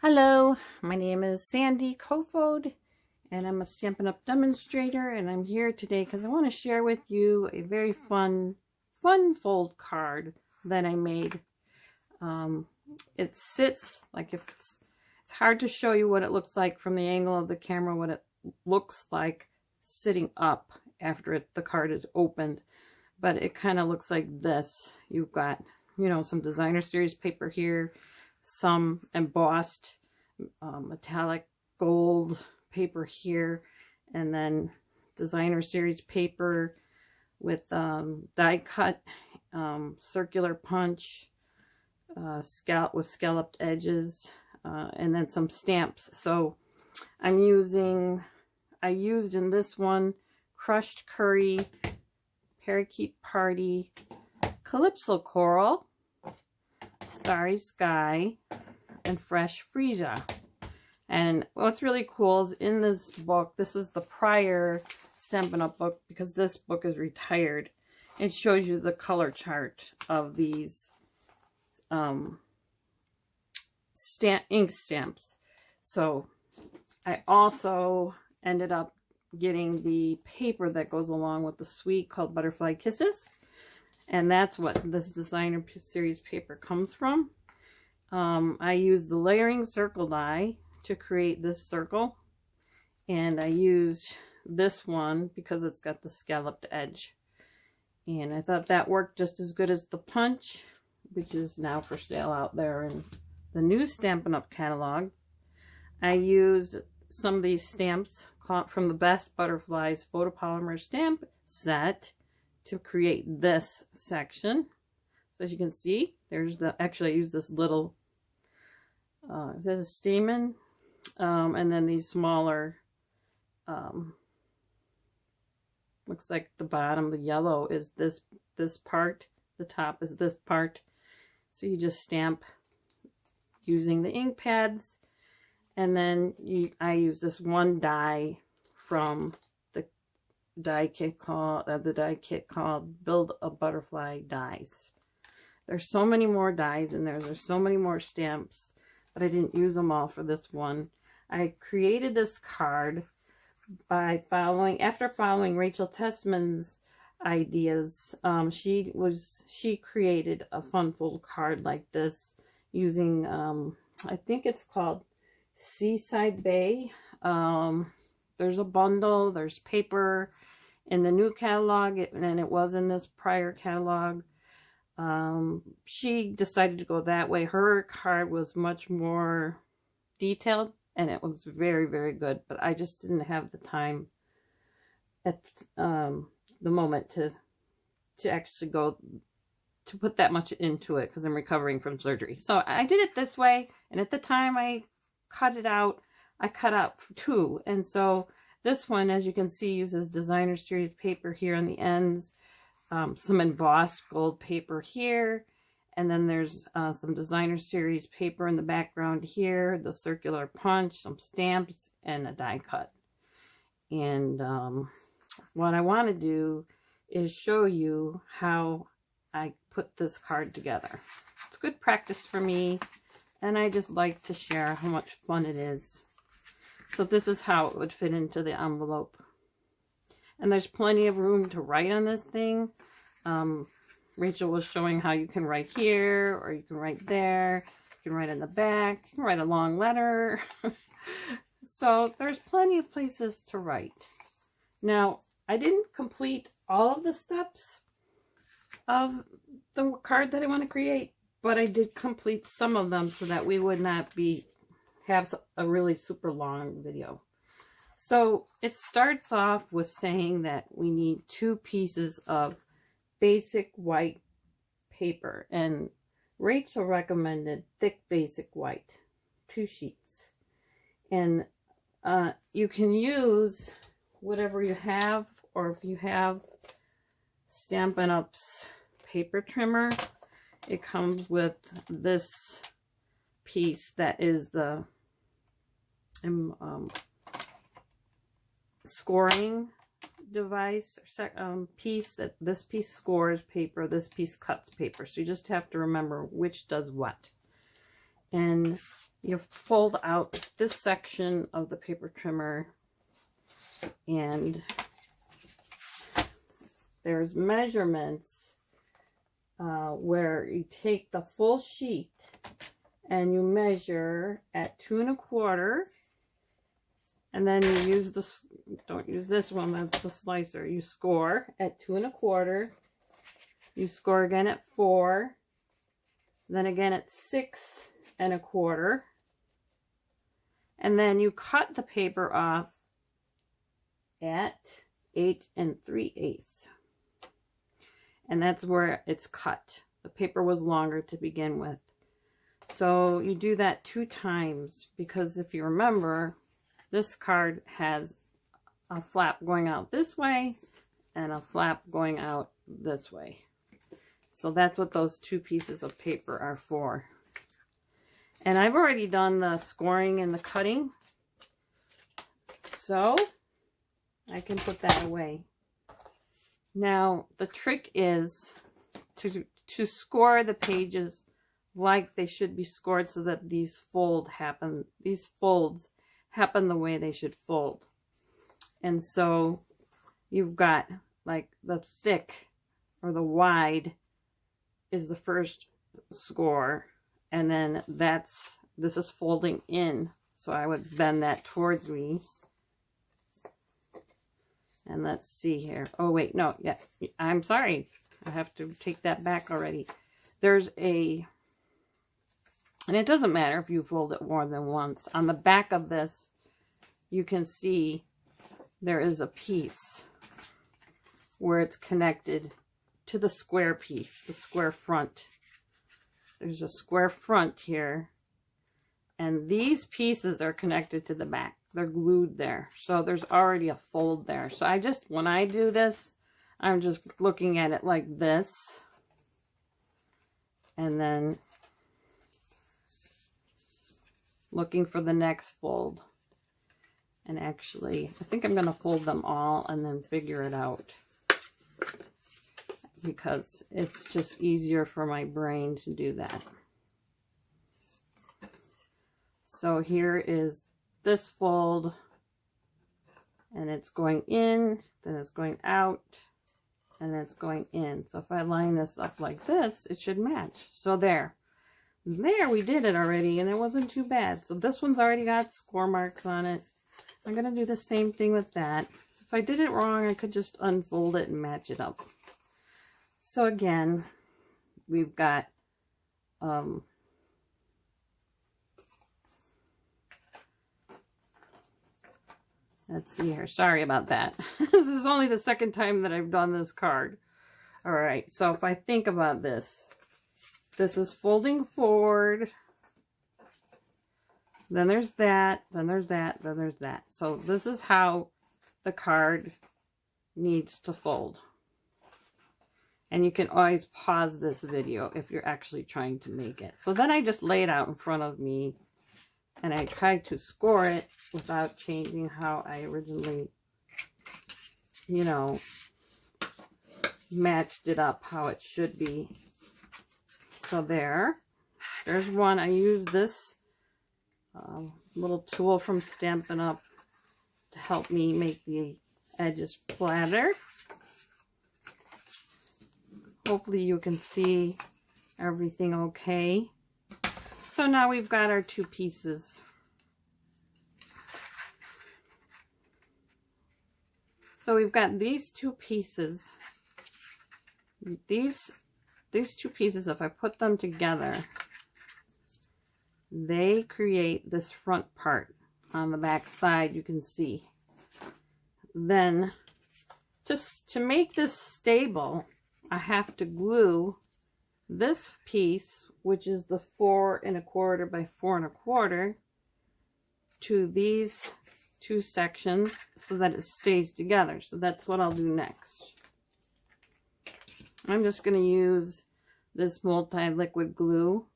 Hello, my name is Sandy Kofod and I'm a Stampin' Up! Demonstrator, and I'm here today because I want to share with you a very fun fold card that I made. It sits like, if it's hard to show you what it looks like from the angle of the camera, what it looks like sitting up after the card is opened, but it kind of looks like this. You've got, some designer series paper here, some embossed metallic gold paper here, and then designer series paper with die cut circular punch with scalloped edges, and then some stamps. So I used in this one crushed curry, parakeet party, calypso coral, starry sky, and fresh freesia. And what's really cool is in this book, this was the prior Stampin' Up! Book, because this book is retired. It shows you the color chart of these ink stamps. So I also ended up getting the paper that goes along with the suite called Butterfly Kisses. And that's what this designer series paper comes from. I used the layering circle die to create this circle, and I used this one because it's got the scalloped edge, and I thought that worked just as good as the punch, which is now for sale out there in the new Stampin' Up! Catalog. I used some of these stamps from the Best Butterflies photopolymer stamp set to create this section. So as you can see, there's actually I used this little, is that a stamen? And then these smaller, looks like the bottom, the yellow is this part, the top is this part. So you just stamp using the ink pads, and then I use this one die from the die kit called Build a Butterfly dies. There's so many more dies in there. There's so many more stamps, but I didn't use them all for this one. I created this card by after following Rachel Tessman's ideas. She created a fun fold card like this using, I think it's called Seaside Bay. There's a bundle, there's paper in the new catalog, and it was in this prior catalog. She decided to go that way. Her card was much more detailed, and it was very, very good, but I just didn't have the time at the moment to actually go to put that much into it, because I'm recovering from surgery. So I did it this way, and at the time I cut it out, I cut out 2, and so this one, as you can see, uses designer series paper here on the ends, some embossed gold paper here, and then there's some designer series paper in the background here, the circular punch, some stamps, and a die cut. And what I want to do is show you how I put this card together. It's good practice for me, and I just like to share how much fun it is. So this is how it would fit into the envelope. And there's plenty of room to write on this thing. Rachel was showing how you can write here, or you can write there. You can write in the back. You can write a long letter. So there's plenty of places to write. Now, I didn't complete all of the steps of the card that I want to create, but I did complete some of them so that we would not have a really super long video. So it starts off with saying that we need 2 pieces of basic white paper, and Rachel recommended thick basic white, 2 sheets. And you can use whatever you have, or if you have Stampin' Up's paper trimmer, it comes with this piece that is the scoring device piece. That this piece scores paper, this piece cuts paper, so you just have to remember which does what. And you fold out this section of the paper trimmer, and there's measurements where you take the full sheet and you measure at 2 1/4, and then you use this, don't use this one, that's the slicer. You score at 2 1/4, you score again at 4, then again at 6 1/4, and then you cut the paper off at 8 3/8. And that's where it's cut. The paper was longer to begin with. So you do that 2 times, because if you remember, this card has a flap going out this way and a flap going out this way. So that's what those 2 pieces of paper are for. And I've already done the scoring and the cutting, so I can put that away. Now, the trick is to score the pages like they should be scored, so that these folds happen the way they should fold. And so you've got like the thick or the wide is the first score, and then this is folding in, so I would bend that towards me. And let's see here. Oh, wait, no, yeah, I'm sorry. I have to take that back already. There's and it doesn't matter if you fold it more than once. On the back of this, you can see there is a piece where it's connected to the square piece, the square front. There's a square front here, and these pieces are connected to the back. They're glued there. So there's already a fold there. So when I do this, I'm just looking at it like this. And then looking for the next fold. And actually, I think I'm going to fold them all and then figure it out, because it's just easier for my brain to do that. So here is this fold, and it's going in, then it's going out, and it's going in. So if I line this up like this, it should match. So there we did it already, and it wasn't too bad. So this one's already got score marks on it. I'm going to do the same thing with that. If I did it wrong, I could just unfold it and match it up. So again, we've got let's see here. Sorry about that. This is only the second time that I've done this card. All right. So if I think about this, this is folding forward. Then there's that. Then there's that. Then there's that. So this is how the card needs to fold. And you can always pause this video if you're actually trying to make it. So then I just lay it out in front of me, and I try to score it without changing how I originally, matched it up how it should be. So there's one. I use this little tool from Stampin' Up to help me make the edges flatter. Hopefully you can see everything okay. So now we've got our 2 pieces. So we've got these 2 pieces. These 2 pieces, if I put them together, they create this front part on the back side, you can see. Then, just to make this stable, I have to glue this piece, which is the 4 1/4 by 4 1/4, to these 2 sections so that it stays together. So that's what I'll do next. I'm just going to use this multi-liquid glue.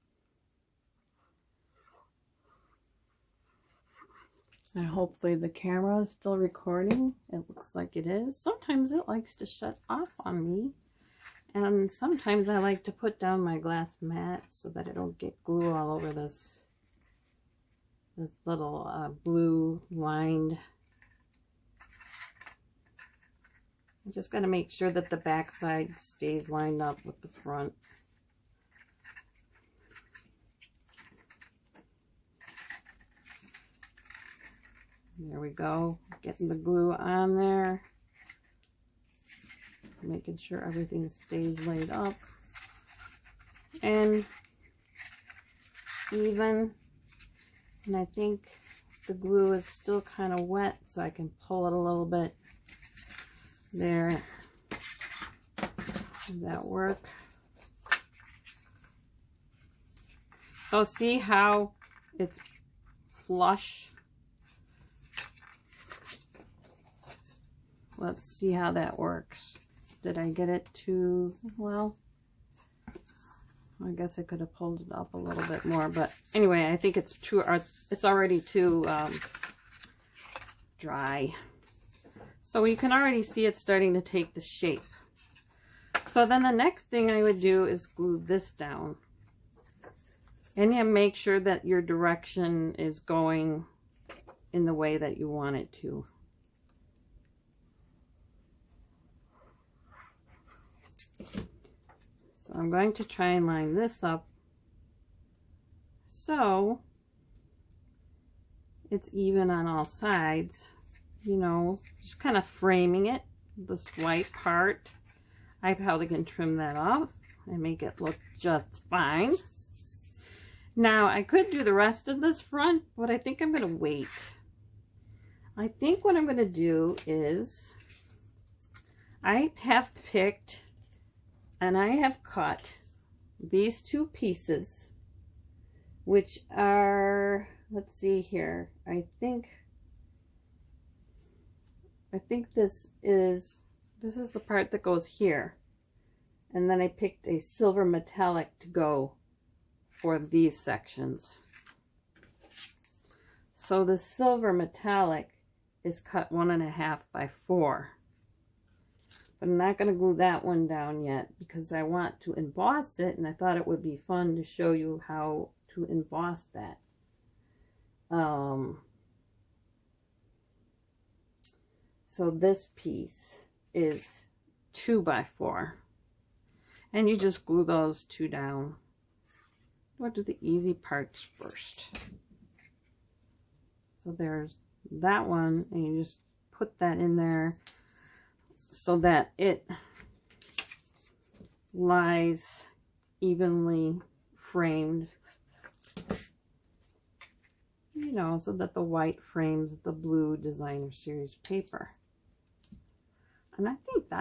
And hopefully the camera is still recording. It looks like it is. Sometimes it likes to shut off on me. And sometimes I like to put down my glass mat so that I don't get glue all over this. this little blue lined. I just got to make sure that the back side stays lined up with the front. There we go. Getting the glue on there. Making sure everything stays laid up and even. And I think the glue is still kind of wet, so I can pull it a little bit. There. Did that work? So see how it's flush? Let's see how that works. Did I get it too well? I guess I could have pulled it up a little bit more, but anyway, I think it's already too dry. So you can already see it's starting to take the shape. So then the next thing I would do is glue this down. And you make sure that your direction is going in the way that you want it to. So I'm going to try and line this up so it's even on all sides, you know, just kind of framing it, this white part. I probably can trim that off and make it look just fine. Now I could do the rest of this front, but I think I'm going to wait. I think what I'm going to do is I have picked and I have cut these two pieces, which are, let's see here, I think this is the part that goes here. And then I picked a silver metallic to go for these sections. So the silver metallic is cut 1.5 by 4. But I'm not going to glue that one down yet because I want to emboss it, and I thought it would be fun to show you how to emboss that. So this piece is 2 by 4. And you just glue those two down. I'll do the easy parts first. So there's that one, and you just put that in there so that it lies evenly framed, you know, so that the white frames the blue designer series paper. And I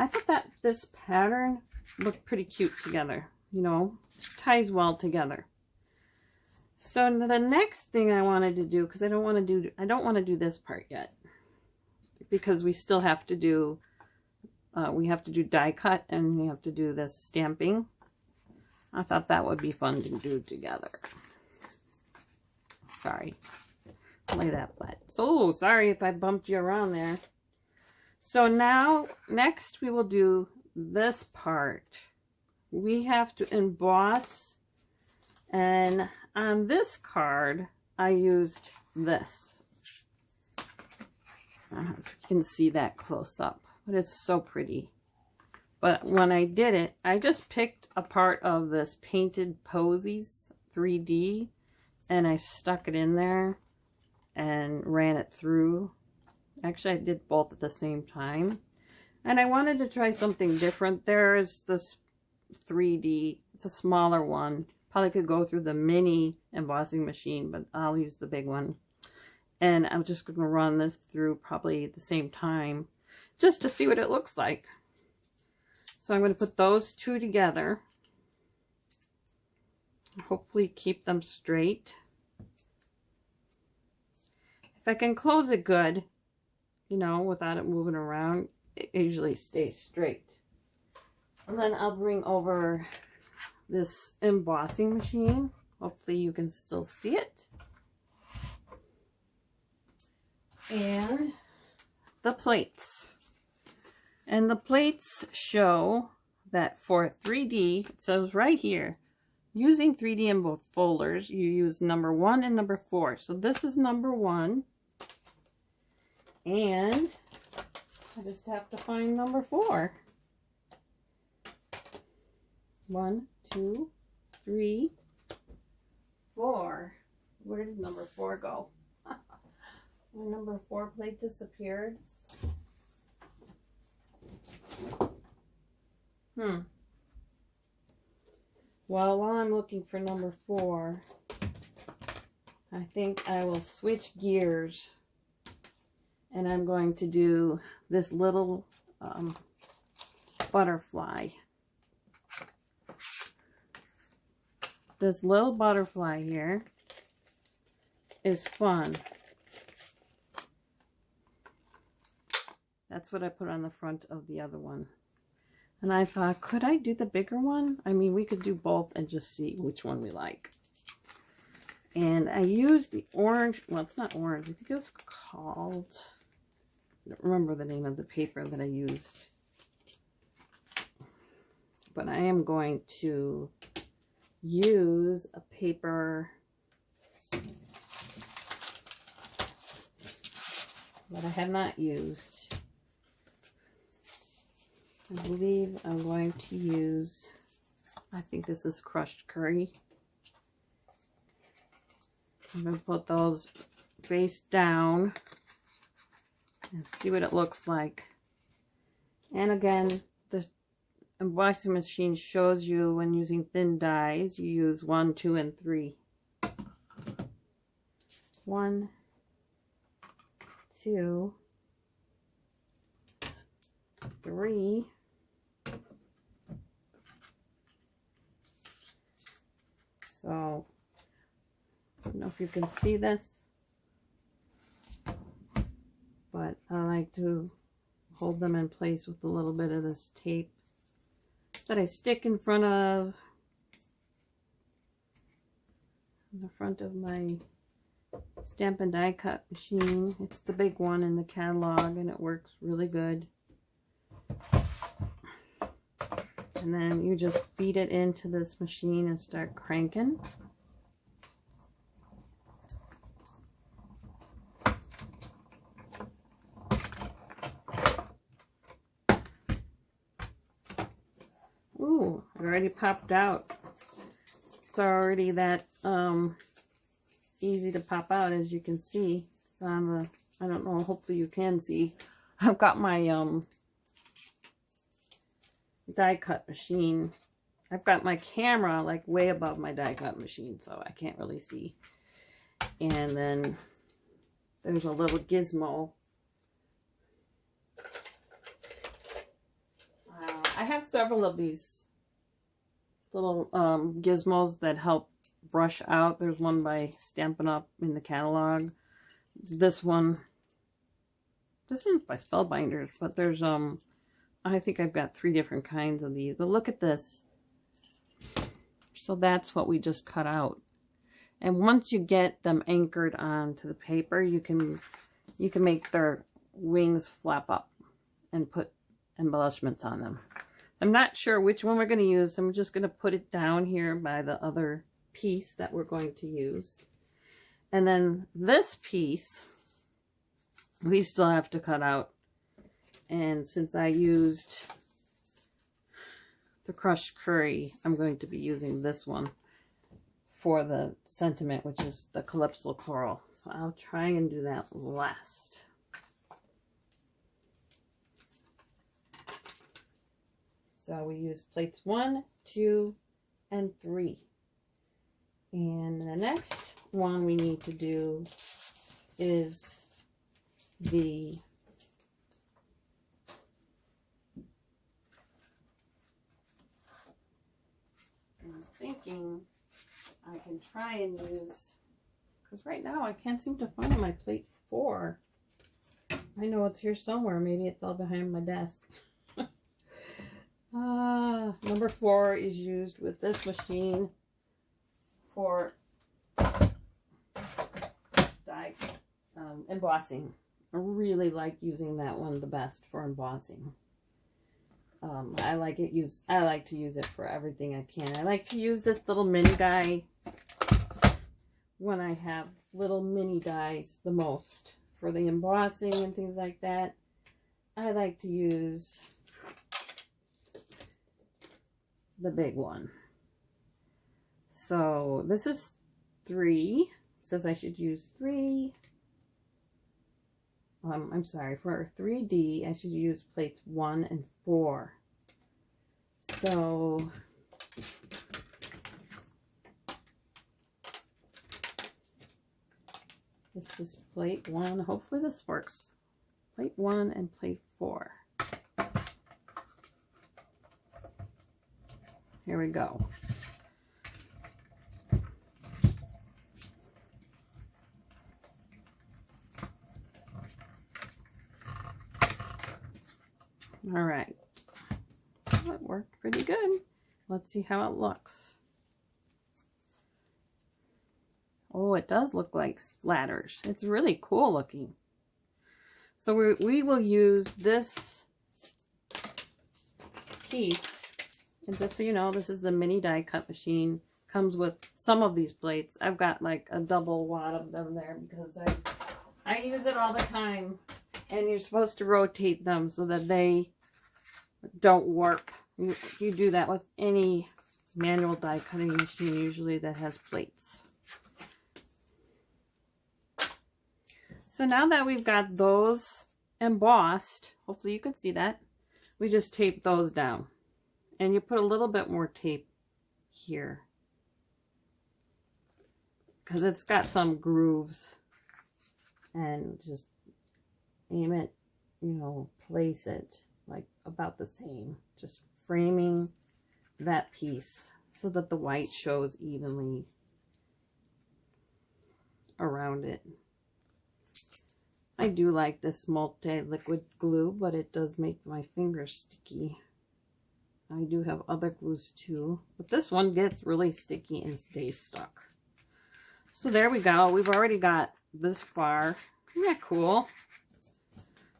thought that this pattern looked pretty cute together, you know, ties well together. So the next thing I wanted to do, because I don't want to do this part yet, because we still have to do we have to do die cut and we have to do this stamping. I thought that would be fun to do together. Sorry, lay that flat. So sorry if I bumped you around there. So now next we will do this part. We have to emboss, and on this card I used this. I don't know if you can see that close up, but it's so pretty. But when I did it, I just picked a part of this Painted Posies 3D and I stuck it in there and ran it through. Actually, I did both at the same time. And I wanted to try something different. There is this 3D, it's a smaller one. Probably could go through the mini embossing machine, but I'll use the big one. And I'm just going to run this through probably at the same time, just to see what it looks like. So I'm going to put those two together. Hopefully keep them straight. If I can close it good, you know, without it moving around, it usually stays straight. And then I'll bring over this embossing machine. Hopefully you can still see it. And the plates. And the plates show that for 3D, it says right here, using 3D in both folders, you use number 1 and number 4. So this is number 1. And I just have to find number 4. 1, 2, 3, 4. Where did number 4 go? My number 4 plate disappeared. Well, while I'm looking for number 4, I think I will switch gears, and I'm going to do this little butterfly. This little butterfly here is fun. That's what I put on the front of the other one. And I thought, could I do the bigger one? I mean, we could do both and just see which one we like. And I used the orange, well, it's not orange, I think it was called, I don't remember the name of the paper that I used. But I am going to use a paper that I have not used. I believe I'm going to use, I think this is crushed curry. I'm going to put those face down and see what it looks like. And again, the embossing machine shows you when using thin dies, you use 1, 2, and 3. 1, 2, 3. So, I don't know if you can see this, but I like to hold them in place with a little bit of this tape that I stick in front of the front of my Stampin' die cut machine. It's the big one in the catalog, and it works really good. And then you just feed it into this machine and start cranking. Ooh, it already popped out. It's already that easy to pop out, as you can see. It's on the, I don't know, hopefully you can see. I've got my die cut machine. I've got my camera like way above my die cut machine, so I can't really see. And then there's a little gizmo. I have several of these little gizmos that help brush out. There's one by Stampin' Up in the catalog. This one, this isn't by Spellbinders, but there's I think I've got 3 different kinds of these. But look at this. So that's what we just cut out. And once you get them anchored onto the paper, you can make their wings flap up and put embellishments on them. I'm not sure which one we're going to use. I'm just going to put it down here by the other piece that we're going to use. And then this piece, we still have to cut out. And since I used the crushed curry, I'm going to be using this one for the sentiment, which is the Calypso Coral. So I'll try and do that last. So we use plates 1, 2, and 3. And the next one we need to do is the I'm thinking I can try and use, because right now I can't seem to find my plate 4. I know it's here somewhere. Maybe it's all behind my desk. Number 4 is used with this machine for die embossing. I really like using that one the best for embossing. I like to use it for everything I can. I like to use this little mini die when I have little mini dies the most for the embossing and things like that. I like to use the big one. So this is 3. It says I should use 3. I'm sorry, for 3D, I should use plates 1 and 4. So this is plate 1. Hopefully this works. Plate 1 and plate 4. Here we go. All right. Well, it worked pretty good. Let's see how it looks. Oh, it does look like splatters. It's really cool looking. So we will use this piece. And just so you know, this is the mini die cut machine. Comes with some of these plates. I've got like a double wad of them there because I use it all the time. And you're supposed to rotate them so that they don't warp. You do that with any manual die cutting machine usually that has plates. So now that we've got those embossed, hopefully you can see that, we just tape those down. And you put a little bit more tape here because it's got some grooves, and just aim it, you know, place it like about the same, just framing that piece so that the white shows evenly around it. I do like this multi-liquid glue, but it does make my fingers sticky. I do have other glues too, but this one gets really sticky and stays stuck. So there we go. We've already got this far. Isn't that cool?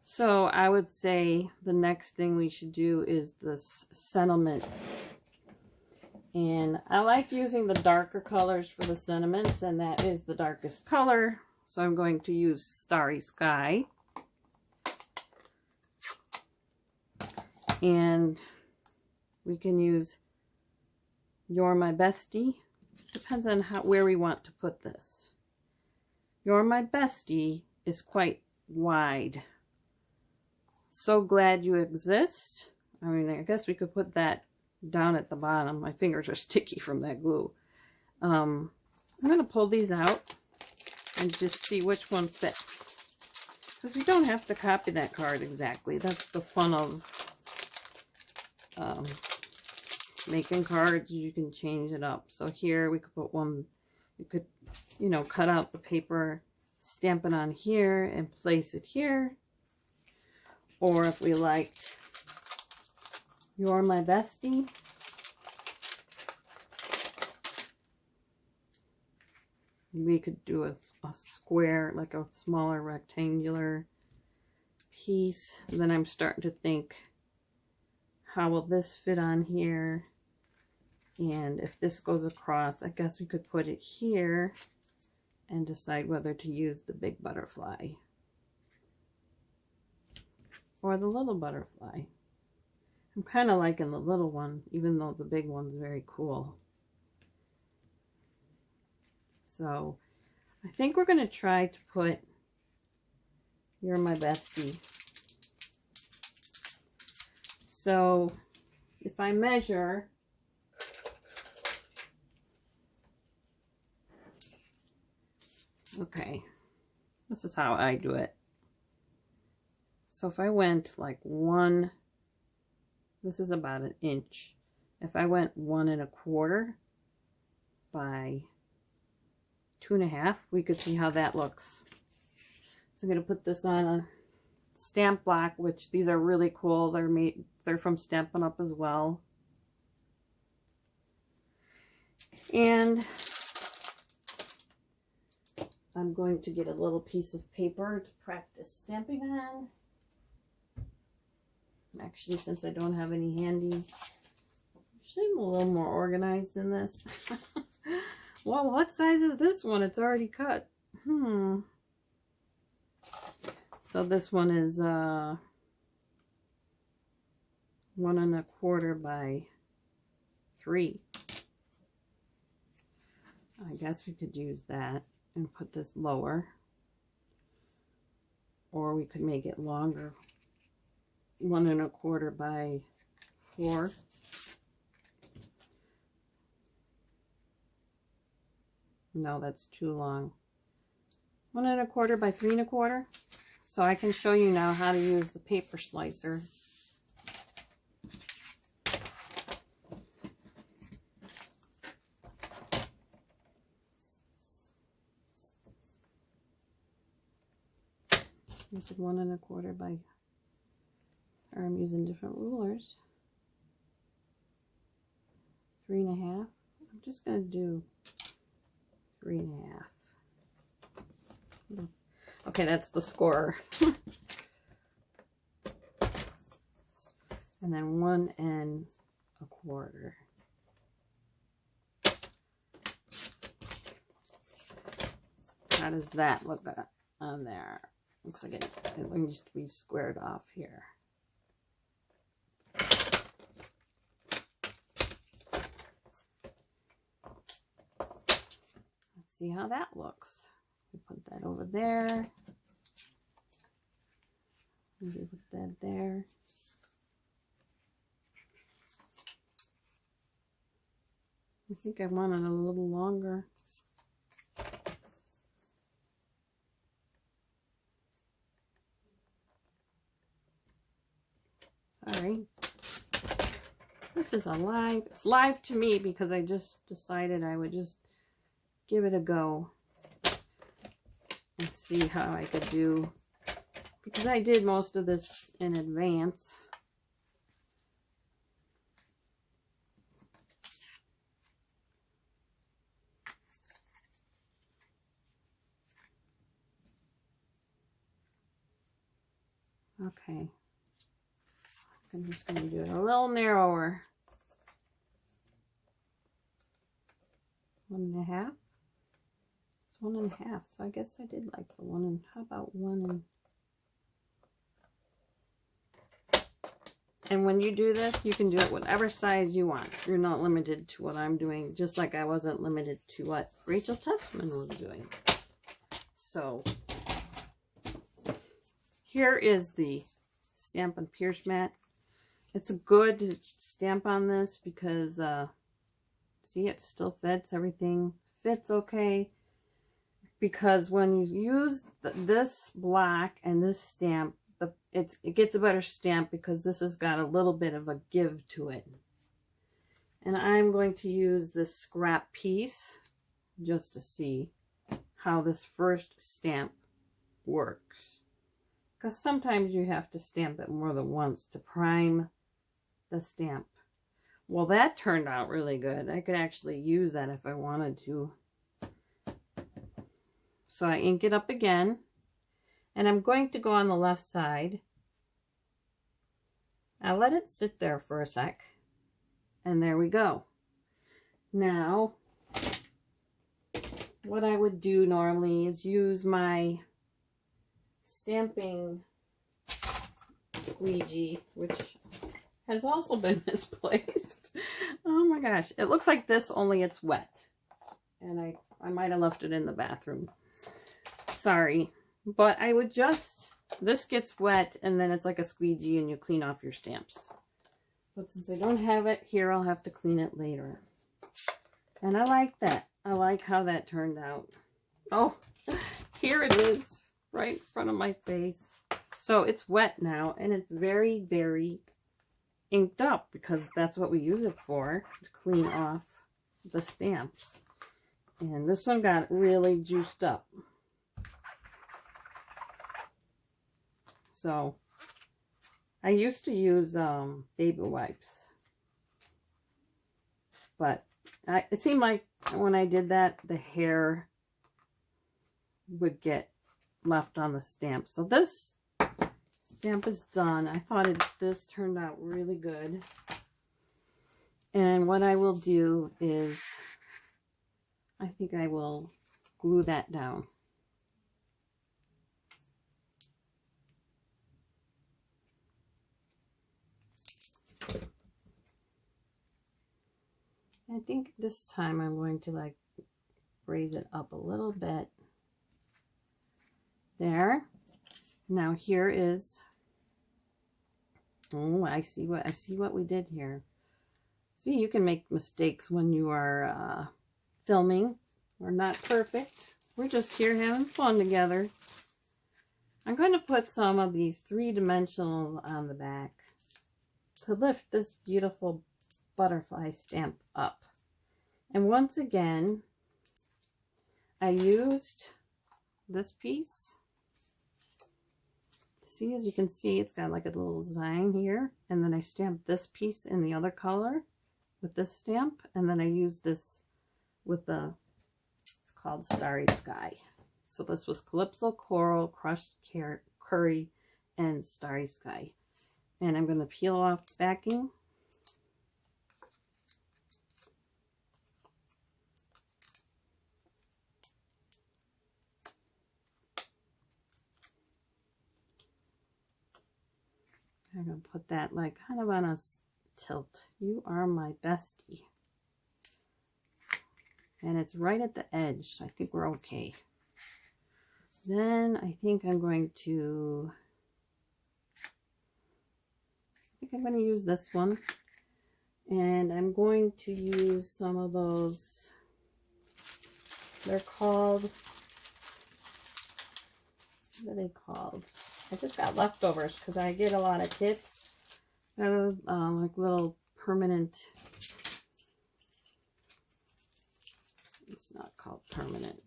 So I would say the next thing we should do is this sentiment. And I like using the darker colors for the sentiments, and that is the darkest color. So I'm going to use Starry Sky. And we can use You're My Bestie. Depends on where we want to put this. You're My Bestie is quite wide. So Glad You Exist. I mean, I guess we could put that down at the bottom. My fingers are sticky from that glue. I'm going to pull these out and just see which one fits. Because we don't have to copy that card exactly. That's the fun of making cards. You can change it up. So here we could put one, you could, you know, cut out the paper, stamp it on here and place it here. Or if we liked You're My Bestie, we could do a square, like a smaller rectangular piece. And then I'm starting to think, how will this fit on here? And if this goes across, I guess we could put it here and decide whether to use the big butterfly or the little butterfly. I'm kind of liking the little one, even though the big one's very cool. So I think we're going to try to put You're My Bestie. So if I measure, okay, this is how I do it. So if I went like 1, this is about 1 inch. If I went 1 1/4 by 2 1/2, we could see how that looks. So I'm going to put this on a stamp block, which these are really cool. They're from Stampin' Up as well. And I'm going to get a little piece of paper to practice stamping on. Actually, since I don't have any handy, actually I'm a little more organized than this. Well, what size is this one? It's already cut. So this one is 1 1/4 by 3. I guess we could use that and put this lower, or we could make it longer. 1 1/4 by 4. No, that's too long. 1 1/4 by 3 1/4. So I can show you now how to use the paper slicer. This is 1 1/4 by, or I'm using different rulers. 3 1/2. I'm just going to do 3 1/2. Okay, that's the score. And then 1 1/4. How does that look on there? Looks like it needs to be squared off here. Let's see how that looks. We put that over there. Maybe put that there. I think I want it a little longer. Sorry. This is it's live to me because I just decided I would just give it a go and see how I could do, because I did most of this in advance. Okay. I'm just going to do it a little narrower. 1 1/2. It's 1 1/2, so I guess I did like the 1 and how about 1 and when you do this, you can do it whatever size you want. You're not limited to what I'm doing, just like I wasn't limited to what Rachel Tessman was doing. So here is the Stampin' Pierce mat. It's good to stamp on this because, see, it still fits. Everything fits okay. Because when you use this black and this stamp, it gets a better stamp because this has got a little bit of a give to it. And I'm going to use this scrap piece just to see how this first stamp works. Because sometimes you have to stamp it more than once to prime the stamp. Well, that turned out really good. I could actually use that if I wanted to. So I ink it up again. And I'm going to go on the left side. I'll let it sit there for a sec. And there we go. Now, what I would do normally is use my stamping squeegee, which has also been misplaced. Oh my gosh. It looks like this, only it's wet. And I might have left it in the bathroom. Sorry. But I would just, this gets wet and then it's like a squeegee and you clean off your stamps. But since I don't have it here, I'll have to clean it later. And I like that. I like how that turned out. Oh, here it is, right in front of my face. So it's wet now and it's very, very inked up because that's what we use it for, to clean off the stamps. And this one got really juiced up. So I used to use baby wipes, but it seemed like when I did that, the hair would get left on the stamp. So this stamp is done. I thought this turned out really good. And what I will do is, I think I will glue that down. I think this time I'm going to like raise it up a little bit. There. Now here is, oh, I see what we did here. See, you can make mistakes when you are filming. We're not perfect. We're just here having fun together. I'm going to put some of these 3-dimensional on the back to lift this beautiful butterfly stamp up. And once again, I used this piece. See, as you can see, it's got like a little design here. And then I stamped this piece in the other color with this stamp. And then I used this with the, it's called Starry Sky. So this was Calypso Coral, Crushed Curry, and Starry Sky. And I'm going to peel off the backing. I'm going to put that like kind of on a tilt. You are my bestie. And it's right at the edge. I think we're okay. Then I think I'm going to use this one. And I'm going to use some of those, they're called, what are they called? I just got leftovers because I get a lot of kits. They're like little permanent, it's not called permanent.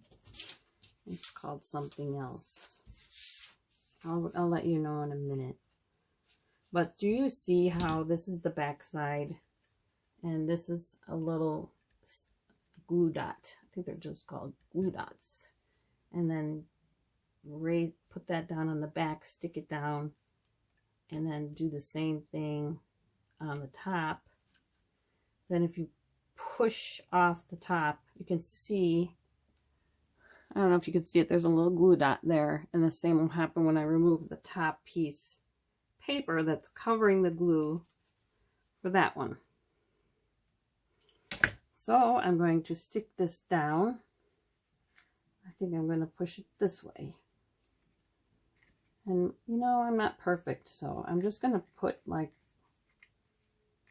It's called something else. I'll let you know in a minute. But do you see how this is the back side and this is a little glue dot? I think they're just called glue dots. And then put that down on the back, stick it down, and then do the same thing on the top. Then if you push off the top, you can see, I don't know if you can see it, there's a little glue dot there, and the same will happen when I remove the top piece paper that's covering the glue for that one. So I'm going to stick this down. I think I'm going to push it this way. And you know, I'm not perfect, so I'm just going to put like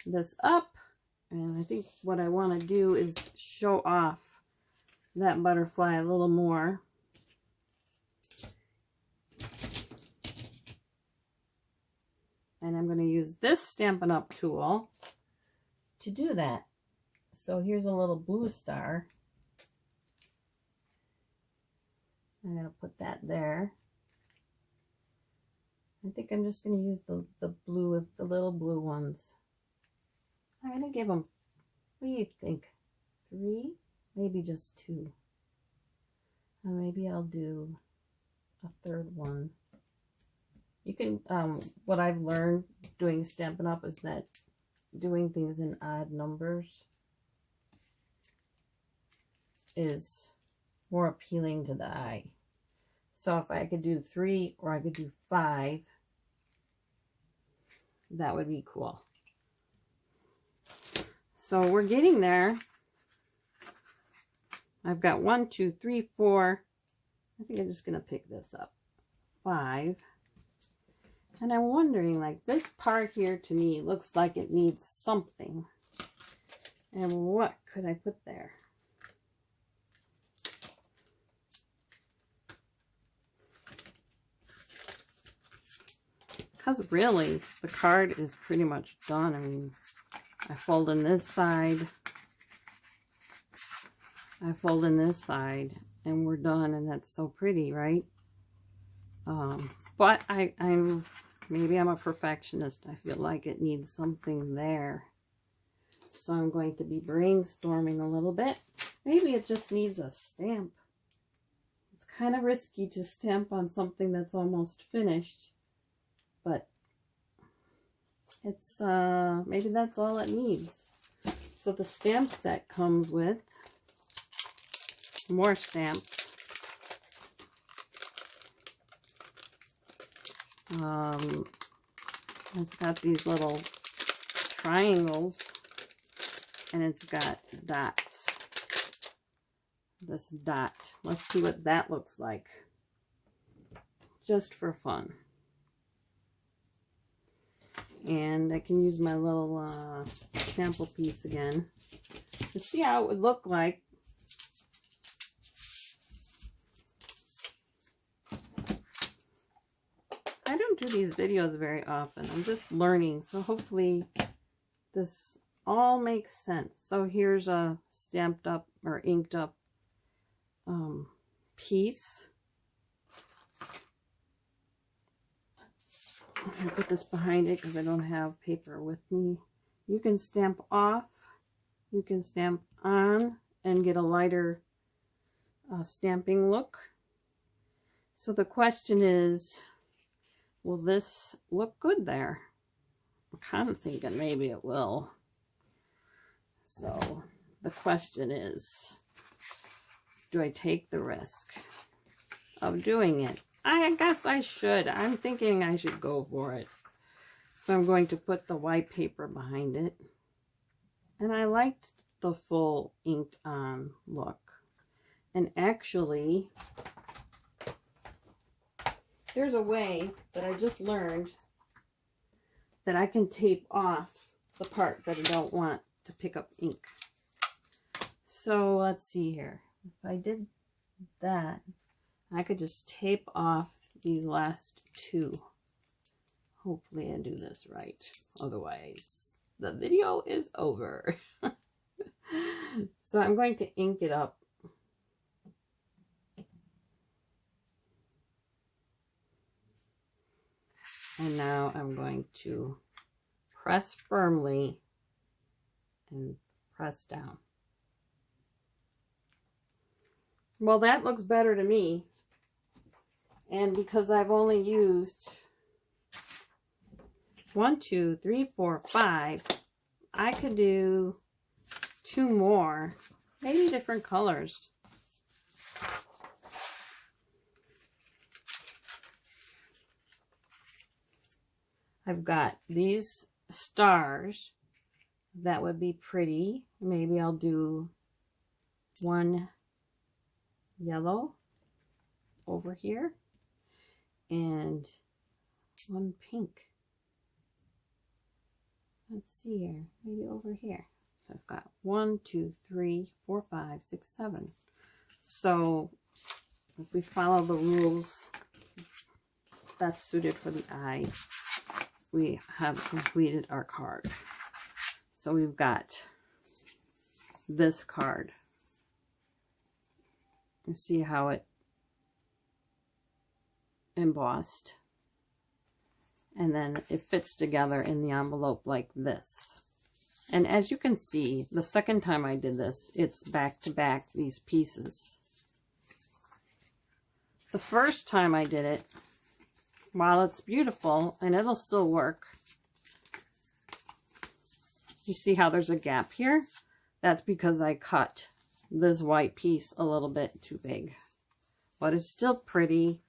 this up. And I think what I want to do is show off that butterfly a little more. And I'm going to use this Stampin' Up tool to do that. So here's a little blue star. I'm going to put that there. I think I'm just going to use the blue with the little blue ones. I'm going to give them, what do you think? 3? Maybe just 2. Or maybe I'll do a 3rd one. You can, what I've learned doing Stampin' Up is that doing things in odd numbers is more appealing to the eye. So if I could do 3 or I could do 5, that would be cool. So we're getting there. I've got 1, 2, 3, 4. I think I'm just going to pick this up. 5. And I'm wondering, like, this part here to me looks like it needs something. And what could I put there? Because really, the card is pretty much done. I mean, I fold in this side. I fold in this side. And we're done. And that's so pretty, right? But maybe I'm a perfectionist. I feel like it needs something there. So I'm going to be brainstorming a little bit. Maybe it just needs a stamp. It's kind of risky to stamp on something that's almost finished. but it's maybe that's all it needs. So the stamp set comes with more stamps. It's got these little triangles, and it's got dots. This dot. Let's see what that looks like. Just for fun. And I can use my little sample piece again to see how it would look like. I don't do these videos very often. I'm just learning, so hopefully this all makes sense. So here's a stamped up or inked up piece. I'm going to put this behind it because I don't have paper with me. You can stamp off, you can stamp on and get a lighter stamping look. So the question is, will this look good there? I'm kind of thinking maybe it will. So the question is, do I take the risk of doing it? I guess I should. I'm thinking I should go for it. So I'm going to put the white paper behind it. And I liked the full inked on look. And actually, there's a way that I just learned that I can tape off the part that I don't want to pick up ink. So let's see here. If I did that, I could just tape off these last two. Hopefully I do this right. Otherwise, the video is over. So I'm going to ink it up. And now I'm going to press firmly and press down. Well, that looks better to me. And because I've only used 1, 2, 3, 4, 5, I could do 2 more, maybe different colors. I've got these stars that would be pretty. Maybe I'll do 1 yellow over here and 1 pink. Let's see here, maybe over here. So I've got 1, 2, 3, 4, 5, 6, 7. So if we follow the rules best suited for the eye, we have completed our card. So we've got this card. You see how it embossed, and then it fits together in the envelope like this. And as you can see, the second time I did this, it's back to back, these pieces. The first time I did it, while it's beautiful and it'll still work, you see how there's a gap here? That's because I cut this white piece a little bit too big. But it's still pretty.